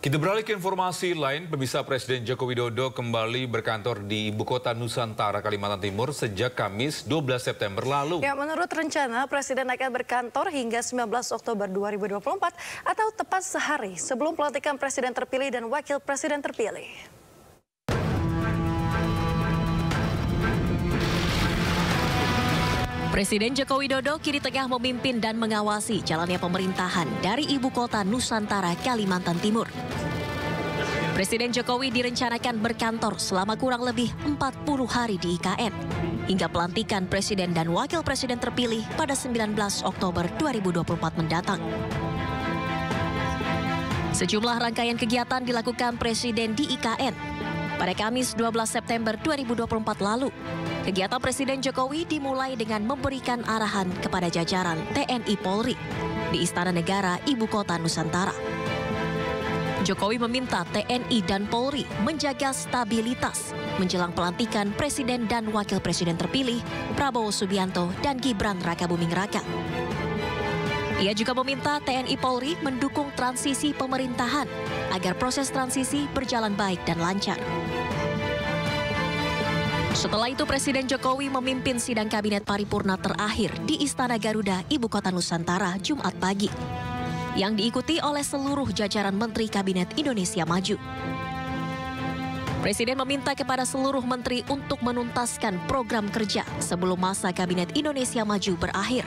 Kita beralih ke informasi lain, pemirsa. Presiden Joko Widodo kembali berkantor di Ibu Kota Nusantara, Kalimantan Timur sejak Kamis 12 September lalu. Ya, menurut rencana, Presiden akan berkantor hingga 19 Oktober 2024 atau tepat sehari sebelum pelantikan Presiden terpilih dan Wakil Presiden terpilih. Presiden Joko Widodo kini tengah memimpin dan mengawasi jalannya pemerintahan dari Ibu Kota Nusantara, Kalimantan Timur. Presiden Jokowi direncanakan berkantor selama kurang lebih 40 hari di IKN, hingga pelantikan Presiden dan Wakil Presiden terpilih pada 19 Oktober 2024 mendatang. Sejumlah rangkaian kegiatan dilakukan Presiden di IKN. Pada Kamis 12 September 2024 lalu, kegiatan Presiden Jokowi dimulai dengan memberikan arahan kepada jajaran TNI Polri di Istana Negara Ibu Kota Nusantara. Jokowi meminta TNI dan Polri menjaga stabilitas menjelang pelantikan Presiden dan Wakil Presiden terpilih Prabowo Subianto dan Gibran Rakabuming Raka. Ia juga meminta TNI Polri mendukung transisi pemerintahan agar proses transisi berjalan baik dan lancar. Setelah itu, Presiden Jokowi memimpin sidang kabinet paripurna terakhir di Istana Garuda, Ibu Kota Nusantara, Jumat pagi, yang diikuti oleh seluruh jajaran Menteri Kabinet Indonesia Maju. Presiden meminta kepada seluruh menteri untuk menuntaskan program kerja sebelum masa Kabinet Indonesia Maju berakhir,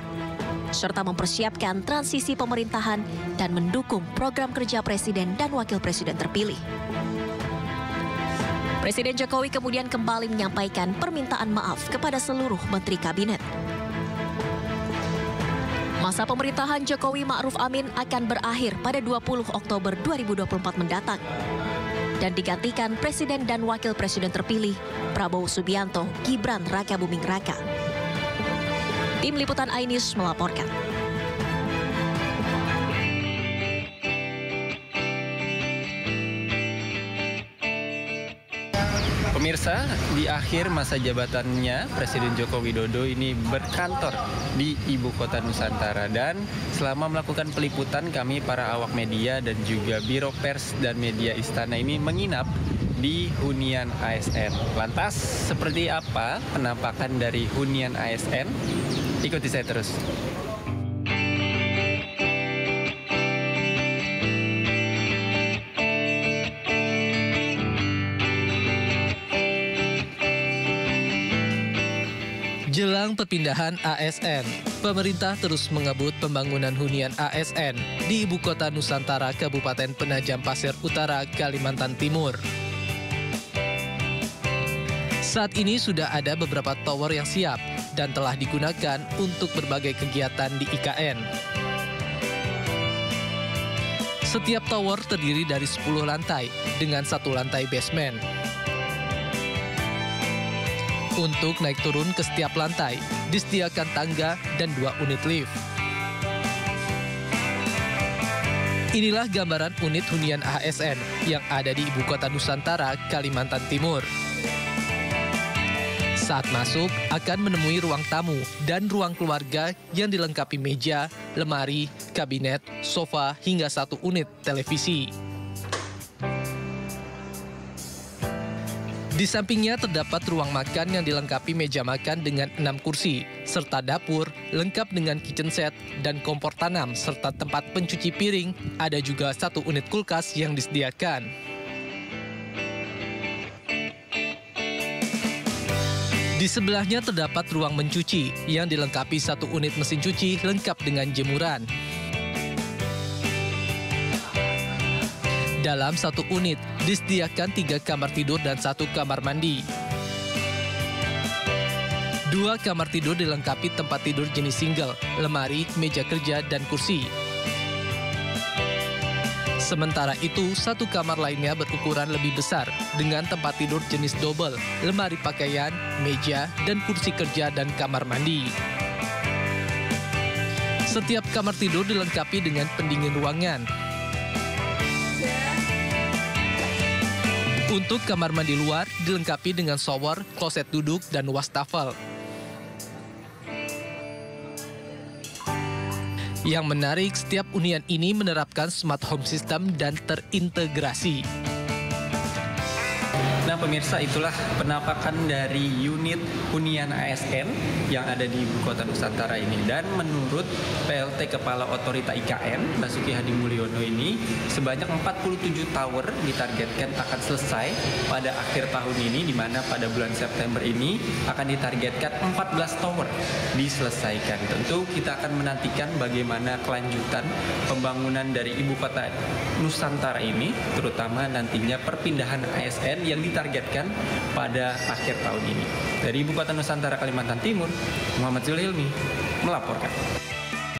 serta mempersiapkan transisi pemerintahan dan mendukung program kerja Presiden dan Wakil Presiden terpilih. Presiden Jokowi kemudian kembali menyampaikan permintaan maaf kepada seluruh menteri kabinet. Masa pemerintahan Jokowi Ma'ruf Amin akan berakhir pada 20 Oktober 2024 mendatang dan digantikan Presiden dan Wakil Presiden terpilih Prabowo Subianto, Gibran Rakabuming Raka. Tim Liputan iNews melaporkan. Pemirsa, di akhir masa jabatannya, Presiden Joko Widodo ini berkantor di Ibu Kota Nusantara. Dan selama melakukan peliputan, kami para awak media dan juga Biro Pers dan Media Istana ini menginap di hunian ASN. Lantas, seperti apa penampakan dari hunian ASN? Ikuti saya terus. Jelang perpindahan ASN, pemerintah terus mengebut pembangunan hunian ASN di Ibu Kota Nusantara, Kabupaten Penajam Pasir Utara, Kalimantan Timur. Saat ini sudah ada beberapa tower yang siap dan telah digunakan untuk berbagai kegiatan di IKN. Setiap tower terdiri dari 10 lantai dengan 1 lantai basement. Untuk naik turun ke setiap lantai, disediakan tangga dan 2 unit lift. Inilah gambaran unit hunian ASN yang ada di Ibu Kota Nusantara, Kalimantan Timur. Saat masuk, akan menemui ruang tamu dan ruang keluarga yang dilengkapi meja, lemari, kabinet, sofa, hingga 1 unit televisi. Di sampingnya terdapat ruang makan yang dilengkapi meja makan dengan 6 kursi, serta dapur lengkap dengan kitchen set dan kompor tanam, serta tempat pencuci piring. Ada juga 1 unit kulkas yang disediakan. Di sebelahnya terdapat ruang mencuci yang dilengkapi 1 unit mesin cuci lengkap dengan jemuran. Dalam 1 unit disediakan 3 kamar tidur dan 1 kamar mandi. 2 kamar tidur dilengkapi tempat tidur jenis single, lemari, meja kerja, dan kursi. Sementara itu, 1 kamar lainnya berukuran lebih besar dengan tempat tidur jenis double, lemari pakaian, meja, dan kursi kerja dan kamar mandi. Setiap kamar tidur dilengkapi dengan pendingin ruangan. Untuk kamar mandi luar dilengkapi dengan shower, kloset duduk, dan wastafel. Yang menarik, setiap hunian ini menerapkan smart home system dan terintegrasi. Nah pemirsa, itulah penampakan dari unit hunian ASN yang ada di Ibu Kota Nusantara ini. Dan menurut PLT Kepala Otorita IKN, Basuki Hadi Mulyono ini, sebanyak 47 tower ditargetkan akan selesai pada akhir tahun ini, di mana pada bulan September ini akan ditargetkan 14 tower diselesaikan. Tentu kita akan menantikan bagaimana kelanjutan pembangunan dari Ibu Kota Nusantara ini, terutama nantinya perpindahan ASN yang ditargetkan pada akhir tahun ini. Dari Ibu Kota Nusantara Kalimantan Timur, Muhammad Zulhilmi melaporkan.